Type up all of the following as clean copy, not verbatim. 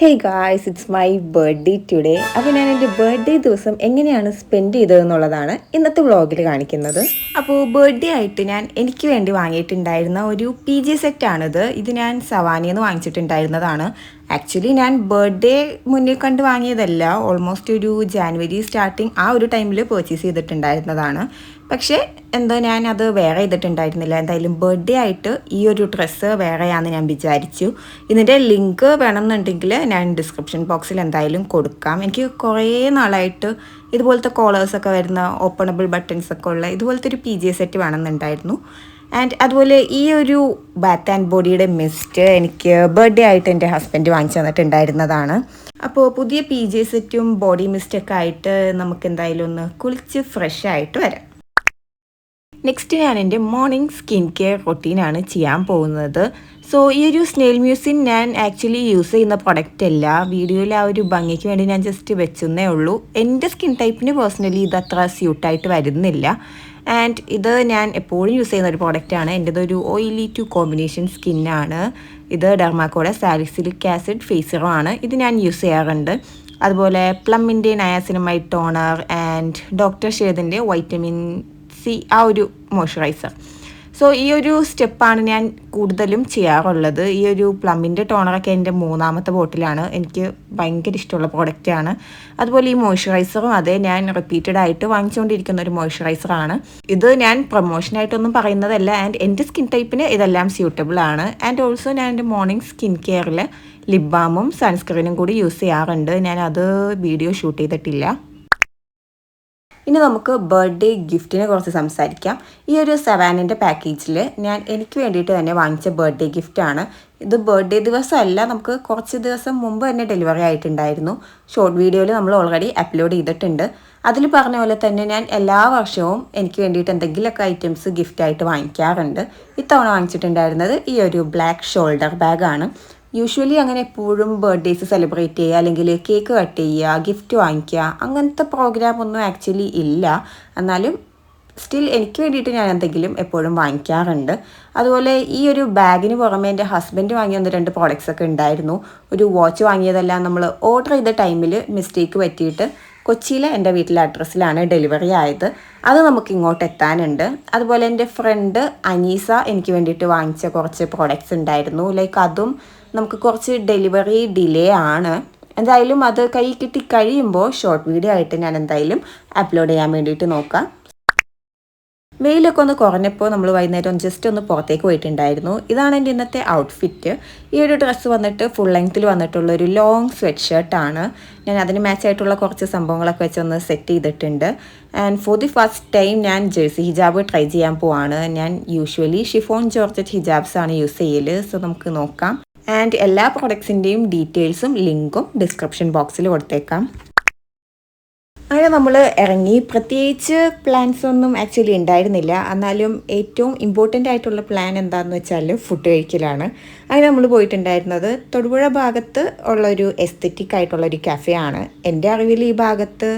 Hey guys, it's my birthday today. അപ്പോൾ ഞാൻ എൻ്റെ ബർത്ത്ഡേ ദിവസം എങ്ങനെയാണ് സ്പെൻഡ് ചെയ്തതെന്നുള്ളതാണ് ഇന്നത്തെ വ്ളോഗിൽ കാണിക്കുന്നത്. അപ്പോൾ ബർത്ത്ഡേ ആയിട്ട് ഞാൻ എനിക്ക് വേണ്ടി വാങ്ങിയിട്ടുണ്ടായിരുന്ന ഒരു PJ സെറ്റാണിത്. ഇത് ഞാൻ സവാനിയിൽ നിന്ന് വാങ്ങിച്ചിട്ടുണ്ടായിരുന്നതാണ്. ആക്ച്വലി ഞാൻ ബർത്ത്ഡേ മുന്നിൽ കണ്ട് വാങ്ങിയതല്ല, ഓൾമോസ്റ്റ് ഒരു ജാനുവരി സ്റ്റാർട്ടിങ് ആ ഒരു ടൈമിൽ പർച്ചേസ് ചെയ്തിട്ടുണ്ടായിരുന്നതാണ്. പക്ഷേ എന്തോ ഞാൻ അത് വേറെ ചെയ്തിട്ടുണ്ടായിരുന്നില്ല. എന്തായാലും ബർത്ത്ഡേ ആയിട്ട് ഈ ഒരു ഡ്രസ്സ് വേറെയാണെന്ന് ഞാൻ വിചാരിച്ചു. ഇതിൻ്റെ ലിങ്ക് വേണമെന്നുണ്ടെങ്കിൽ ഞാൻ ഡിസ്ക്രിപ്ഷൻ ബോക്സിൽ എന്തായാലും കൊടുക്കാം. എനിക്ക് കുറേ നാളായിട്ട് ഇതുപോലത്തെ കോളേഴ്സൊക്കെ വരുന്ന ഓപ്പണബിൾ ബട്ടൺസൊക്കെ ഉള്ള ഇതുപോലത്തെ ഒരു PJ സെറ്റ് വേണമെന്നുണ്ടായിരുന്നു. ആൻഡ് അതുപോലെ ഈ ഒരു ബാത്ത് ആൻഡ് ബോഡിയുടെ മിസ്റ്റ് എനിക്ക് ബർത്ത്ഡേ ആയിട്ട് എൻ്റെ ഹസ്ബൻഡ് വാങ്ങിച്ചു തന്നിട്ടുണ്ടായിരുന്നതാണ്. അപ്പോൾ പുതിയ PJ സെറ്റും ബോഡി മിസ്റ്റൊക്കെ ആയിട്ട് നമുക്ക് എന്തായാലും ഒന്ന് കുളിച്ച് ഫ്രഷ് ആയിട്ട് വരാം. നെക്സ്റ്റ് ഞാൻ എൻ്റെ മോർണിംഗ് സ്കിൻ കെയർ റൊട്ടീനാണ് ചെയ്യാൻ പോകുന്നത്. സോ ഈ ഒരു സ്നെയിൽ മ്യൂസിൻ ഞാൻ ആക്ച്വലി യൂസ് ചെയ്യുന്ന പ്രൊഡക്റ്റ് അല്ല. വീഡിയോയിൽ ആ ഒരു ഭംഗിക്ക് വേണ്ടി ഞാൻ ജസ്റ്റ് വെച്ചെന്നേ ഉള്ളൂ. എൻ്റെ സ്കിൻ ടൈപ്പിന് പേഴ്സണലി ഇത് അത്ര സ്യൂട്ടായിട്ട് വരുന്നില്ല. ആൻഡ് ഇത് ഞാൻ എപ്പോഴും യൂസ് ചെയ്യുന്ന ഒരു പ്രോഡക്റ്റാണ്. എൻ്റെതൊരു ഓയിലി ടു കോമ്പിനേഷൻ സ്കിന്നാണ്. ഇത് ഡെർമാക്കോയുടെ സാലിസിലിക് ആസിഡ് ഫേസ് സിറം ആണ്. ഇത് ഞാൻ യൂസ് ചെയ്യാറുണ്ട്. അതുപോലെ പ്ലമ്മിൻ്റെ നയാസിനമൈഡ് ടോണർ ആൻഡ് ഡോക്ടർ ഷേദിൻ്റെ വൈറ്റമിൻ C ആ ഒരു മോയ്സ്ചറൈസർ. സോ ഈ ഒരു സ്റ്റെപ്പാണ് ഞാൻ കൂടുതലും ചെയ്യാറുള്ളത്. ഈ ഒരു പ്ലമ്മിൻ്റെ ടോണറൊക്കെ എൻ്റെ 3ാമത്തെ ബോട്ടിലാണ്. എനിക്ക് ഭയങ്കര ഇഷ്ടമുള്ള പ്രോഡക്റ്റാണ്. അതുപോലെ ഈ മോയ്സ്ചറൈസറും അതെ, ഞാൻ റിപ്പീറ്റഡ് ആയിട്ട് വാങ്ങിച്ചുകൊണ്ടിരിക്കുന്ന ഒരു മോയ്സ്ചറൈസറാണ്. ഇത് ഞാൻ പ്രൊമോഷനായിട്ടൊന്നും പറയുന്നതല്ല. ആൻഡ് എൻ്റെ സ്കിൻ ടൈപ്പിന് ഇതെല്ലാം സ്യൂട്ടബിൾ ആണ്. ആൻഡ് ഓൾസോ ഞാൻ എൻ്റെ മോർണിംഗ് സ്കിൻ കെയറിൽ ലിപ് ബാമും സൺസ്ക്രീനും കൂടി യൂസ് ചെയ്യാറുണ്ട്. ഞാൻ അത് വീഡിയോ ഷൂട്ട് ചെയ്തിട്ടില്ല. ഇനി നമുക്ക് ബർത്ത്ഡേ ഗിഫ്റ്റിനെ കുറിച്ച് സംസാരിക്കാം. ഈ ഒരു സവാനിൻ്റെ പാക്കേജിൽ ഞാൻ എനിക്ക് വേണ്ടിയിട്ട് തന്നെ വാങ്ങിച്ച ബർത്ത്ഡേ ഗിഫ്റ്റാണ്. ഇത് ബർത്ത്ഡേ ദിവസമല്ല, നമുക്ക് കുറച്ച് ദിവസം മുമ്പ് തന്നെ ഡെലിവറി ആയിട്ടുണ്ടായിരുന്നു. ഷോർട്ട് വീഡിയോയിൽ നമ്മൾ ഓൾറെഡി അപ്ലോഡ് ചെയ്തിട്ടുണ്ട്. അതിൽ പറഞ്ഞ പോലെ തന്നെ ഞാൻ എല്ലാ വർഷവും എനിക്ക് വേണ്ടിയിട്ട് എന്തെങ്കിലുമൊക്കെ ഐറ്റംസ് ഗിഫ്റ്റായിട്ട് വാങ്ങിക്കാറുണ്ട്. ഇത്തവണ വാങ്ങിച്ചിട്ടുണ്ടായിരുന്നത് ഈ ഒരു ബ്ലാക്ക് ഷോൾഡർ ബാഗാണ്. യൂഷ്വലി അങ്ങനെ എപ്പോഴും ബർത്ത്ഡേസ് സെലിബ്രേറ്റ് ചെയ്യുക, അല്ലെങ്കിൽ കേക്ക് കട്ട് ചെയ്യുക, ഗിഫ്റ്റ് വാങ്ങിക്കുക, അങ്ങനത്തെ പ്രോഗ്രാമൊന്നും ആക്ച്വലി ഇല്ല. എന്നാലും സ്റ്റിൽ എനിക്ക് വേണ്ടിയിട്ട് ഞാൻ എന്തെങ്കിലും എപ്പോഴും വാങ്ങിക്കാറുണ്ട്. അതുപോലെ ഈ ഒരു ബാഗിന് പുറമെ എൻ്റെ ഹസ്ബൻഡ് വാങ്ങിയ 1-2 പ്രോഡക്റ്റ്സ് ഒക്കെ ഉണ്ടായിരുന്നു. ഒരു വാച്ച് വാങ്ങിയതെല്ലാം നമ്മൾ ഓർഡർ ചെയ്ത ടൈമിൽ മിസ്റ്റേക്ക് പറ്റിയിട്ട് കൊച്ചിയിലെ എൻ്റെ വീട്ടിലെ അഡ്രസ്സിലാണ് ഡെലിവറി ആയത്. അത് നമുക്ക് ഇങ്ങോട്ട് എത്താനുണ്ട്. അതുപോലെ എൻ്റെ ഫ്രണ്ട് അനീസ എനിക്ക് വേണ്ടിയിട്ട് വാങ്ങിച്ച കുറച്ച് പ്രോഡക്റ്റ്സ് ഉണ്ടായിരുന്നു. ലൈക്ക് അതും നമുക്ക് കുറച്ച് ഡെലിവറി ഡിലേ ആണ്. എന്തായാലും അത് കൈ കിട്ടി കഴിയുമ്പോൾ ഷോർട്ട് വീഡിയോ ആയിട്ട് ഞാൻ എന്തായാലും അപ്ലോഡ് ചെയ്യാൻ വേണ്ടിയിട്ട് നോക്കാം. വെയിലൊക്കെ ഒന്ന് കുറഞ്ഞപ്പോൾ നമ്മൾ വൈകുന്നേരം ജസ്റ്റ് ഒന്ന് പുറത്തേക്ക് പോയിട്ടുണ്ടായിരുന്നു. ഇതാണ് എൻ്റെ ഇന്നത്തെ ഔട്ട്ഫിറ്റ്. ഈ ഒരു ഡ്രസ്സ് വന്നിട്ട് ഫുൾ ലെങ്ത്തിൽ വന്നിട്ടുള്ളൊരു ലോങ് സ്വെറ്റ് ഷർട്ടാണ്. ഞാൻ അതിന് മാച്ചായിട്ടുള്ള കുറച്ച് സംഭവങ്ങളൊക്കെ വെച്ചൊന്ന് സെറ്റ് ചെയ്തിട്ടുണ്ട്. And for the first time ഞാൻ ജേഴ്സി ഹിജാബ് ട്രൈ ചെയ്യാൻ പോവാണ്. ഞാൻ യൂഷ്വലി ഷിഫോൺ ജോർജറ്റ് ഹിജാബ്സാണ് യൂസ് ചെയ്യൽ. സോ നമുക്ക് നോക്കാം. ആൻഡ് എല്ലാ പ്രൊഡക്ട്സിൻ്റെയും ഡീറ്റെയിൽസും ലിങ്കും ഡിസ്ക്രിപ്ഷൻ ബോക്സിൽ കൊടുത്തേക്കാം. അങ്ങനെ നമ്മൾ ഇറങ്ങി. പ്രത്യേകിച്ച് പ്ലാൻസ് ഒന്നും ആക്ച്വലി ഉണ്ടായിരുന്നില്ല. എന്നാലും ഏറ്റവും ഇമ്പോർട്ടൻ്റ് ആയിട്ടുള്ള പ്ലാൻ എന്താണെന്ന് വെച്ചാൽ ഫുഡ് കഴിക്കലാണ്. അങ്ങനെ നമ്മൾ പോയിട്ടുണ്ടായിരുന്നത് തൊടുപുഴ ഭാഗത്ത് ഉള്ളൊരു എസ്തെറ്റിക് ആയിട്ടുള്ളൊരു കഫേയാണ്. എൻ്റെ അറിവിൽ ഈ ഭാഗത്ത്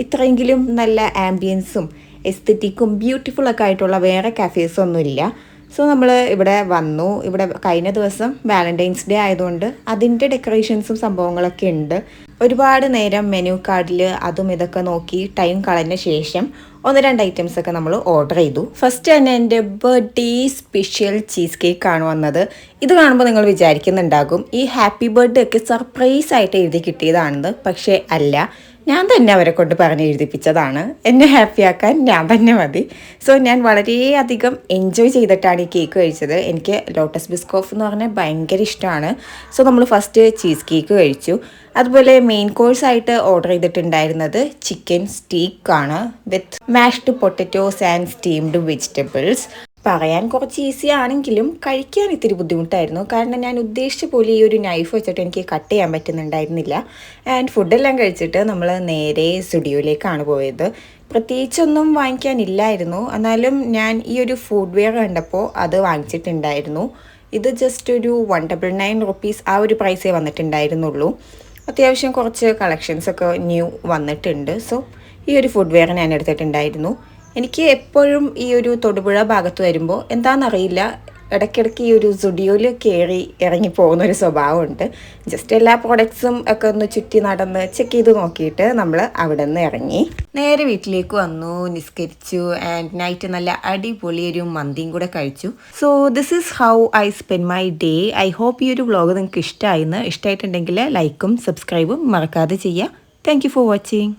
ഇത്രയെങ്കിലും നല്ല ആംബിയൻസും എസ്തെറ്റിക്കും ബ്യൂട്ടിഫുള്ളൊക്കെ ആയിട്ടുള്ള വേറെ കഫേസൊന്നുമില്ല. സോ നമ്മൾ ഇവിടെ വന്നു. ഇവിടെ കഴിഞ്ഞ ദിവസം വാലന്റൈൻസ് ഡേ ആയതുകൊണ്ട് അതിൻ്റെ ഡെക്കറേഷൻസും സംഭവങ്ങളൊക്കെ ഉണ്ട്. ഒരുപാട് നേരം മെനു കാർഡിൽ അതും ഇതൊക്കെ നോക്കി ടൈം കളഞ്ഞ ശേഷം 1-2 ഐറ്റംസ് ഒക്കെ നമ്മൾ ഓർഡർ ചെയ്തു. ഫസ്റ്റ് തന്നെ എൻ്റെ ബർത്ത്ഡേ സ്പെഷ്യൽ ചീസ് കേക്കാണ് വന്നത്. ഇത് കാണുമ്പോൾ നിങ്ങൾ വിചാരിക്കുന്നുണ്ടാകും ഈ ഹാപ്പി ബർത്ത്ഡേ ഒക്കെ സർപ്രൈസ് ആയിട്ട് എഴുതി കിട്ടിയതാണെന്ന്. പക്ഷേ അല്ല, ഞാൻ തന്നെ അവരെ കൊണ്ട് പറഞ്ഞ് എഴുതിപ്പിച്ചതാണ്. എന്നെ ഹാപ്പിയാക്കാൻ ഞാൻ തന്നെ മതി. സോ ഞാൻ വളരെയധികം എൻജോയ് ചെയ്തിട്ടാണ് ഈ കേക്ക് കഴിച്ചത്. എനിക്ക് ലോട്ടസ് ബിസ്കോഫ് എന്ന് പറഞ്ഞാൽ ഭയങ്കര ഇഷ്ടമാണ്. സോ നമ്മൾ ഫസ്റ്റ് ചീസ് കേക്ക് കഴിച്ചു. അതുപോലെ മെയിൻ കോഴ്സായിട്ട് ഓർഡർ ചെയ്തിട്ടുണ്ടായിരുന്നത് ചിക്കൻ സ്റ്റീക്കാണ് with mashed potatoes and steamed vegetables. പറയാൻ കുറച്ച് ഈസി ആണെങ്കിലും കഴിക്കാൻ ഇത്തിരി ബുദ്ധിമുട്ടായിരുന്നു. കാരണം ഞാൻ ഉദ്ദേശിച്ച പോലെ ഈ ഒരു നൈഫ് വെച്ചിട്ട് എനിക്ക് കട്ട് ചെയ്യാൻ പറ്റുന്നുണ്ടായിരുന്നില്ല. ആൻഡ് ഫുഡെല്ലാം കഴിച്ചിട്ട് നമ്മൾ നേരെ സ്റ്റുഡിയോയിലേക്കാണ് പോയത്. പ്രത്യേകിച്ചൊന്നും വാങ്ങിക്കാനില്ലായിരുന്നു. എന്നാലും ഞാൻ ഈ ഒരു ഫുഡ് വെയർ കണ്ടപ്പോൾ അത് വാങ്ങിച്ചിട്ടുണ്ടായിരുന്നു. ഇത് ജസ്റ്റ് ഒരു 199 റുപ്പീസ് ആ ഒരു പ്രൈസേ വന്നിട്ടുണ്ടായിരുന്നുള്ളൂ. അത്യാവശ്യം കുറച്ച് കളക്ഷൻസൊക്കെ ന്യൂ വന്നിട്ടുണ്ട്. സോ ഈ ഒരു ഫുഡ് വെയർ ഞാൻ എടുത്തിട്ടുണ്ടായിരുന്നു. എനിക്ക് എപ്പോഴും ഈ ഒരു തൊടുപുഴ ഭാഗത്ത് വരുമ്പോൾ എന്താണെന്നറിയില്ല ഇടയ്ക്കിടയ്ക്ക് ഈ ഒരു സ്റ്റുഡിയോയിൽ കയറി ഇറങ്ങി പോകുന്ന ഒരു സ്വഭാവമുണ്ട്. ജസ്റ്റ് എല്ലാ പ്രോഡക്ട്സും ഒക്കെ ഒന്ന് ചുറ്റി നടന്ന് ചെക്ക് ചെയ്ത് നോക്കിയിട്ട് നമ്മൾ അവിടെ നിന്ന് ഇറങ്ങി. നേരെ വീട്ടിലേക്ക് വന്നു, നിസ്കരിച്ചു ആൻഡ് നൈറ്റ് നല്ല അടിപൊളി ഒരു മന്തിയും കൂടെ കഴിച്ചു. So this is how I spend my day. I hope ഈ ഒരു വ്ളോഗ് നിങ്ങൾക്ക് ഇഷ്ടമായിട്ടുണ്ടെങ്കിൽ ലൈക്കും സബ്സ്ക്രൈബും മറക്കാതെ ചെയ്യുക. Thank you for watching.